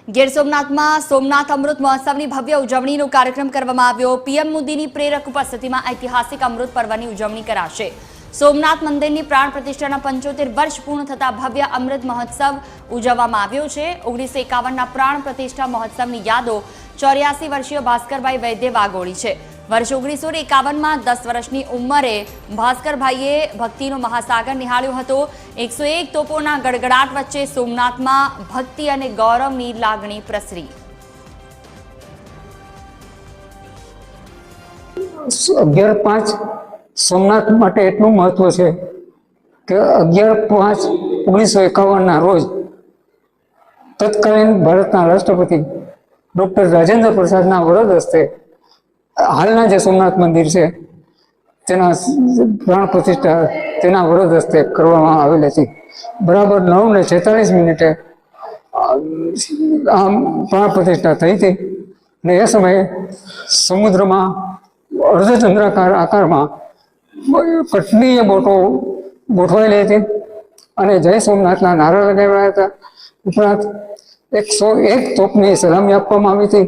ગીર સોમનાથમાં સોમનાથ અમૃત મહોત્સવની ભવ્ય ઉજવણીનો કાર્યક્રમ કરવામાં આવ્યો। પીએમ મોદીની પ્રેરક ઉપસ્થિતિમાં ઐતિહાસિક અમૃત પર્વની ઉજવણી કરાશે। સોમનાથ મંદિરની પ્રાણ પ્રતિષ્ઠાના 75 વર્ષ પૂર્ણ થતા ભવ્ય અમૃત મહોત્સવ ઉજવવામાં આવ્યો છે। 1951ના પ્રાણ પ્રતિષ્ઠા મહોત્સવની યાદો 84 વર્ષીય ભાસ્કરભાઈ વૈદ્ય વાગોળી છે। વર્ષ 1951માં 10 વર્ષની ઉંમરે ભાસ્કરભાઈએ ભક્તિનો મહાસાગર નિહાળ્યો હતો। 101 તોપોના ગડગડાટ વચ્ચે સોમનાથમાં ભક્તિ અને ગૌરવની લાગણી પ્રસરી। 11/5 સોમનાથ માટે એટલું મહત્વ છે કે 11/5/1951ના રોજ તત્કાલીન ભારતના રાષ્ટ્રપતિ ડોક્ટર રાજેન્દ્ર પ્રસાદના વરદ હસ્તે હાલના જે સોમનાથ મંદિર છે તેના પ્રાણ પ્રતિષ્ઠા તેના વરદ હસ્તે કરવામાં આવેલ હતી। બરાબર 9:46 પ્રાણ પ્રતિષ્ઠા થઈ હતી અને એ સમયે સમુદ્રમાં અર્ધચંદ્રાકાર આકારમાં કેટલીય બોટો ગોઠવાયેલી હતી અને જય સોમનાથના નારા લગાવ્યા હતા। ઉપરાંત 101 તોપની સલામી આપવામાં આવી હતી।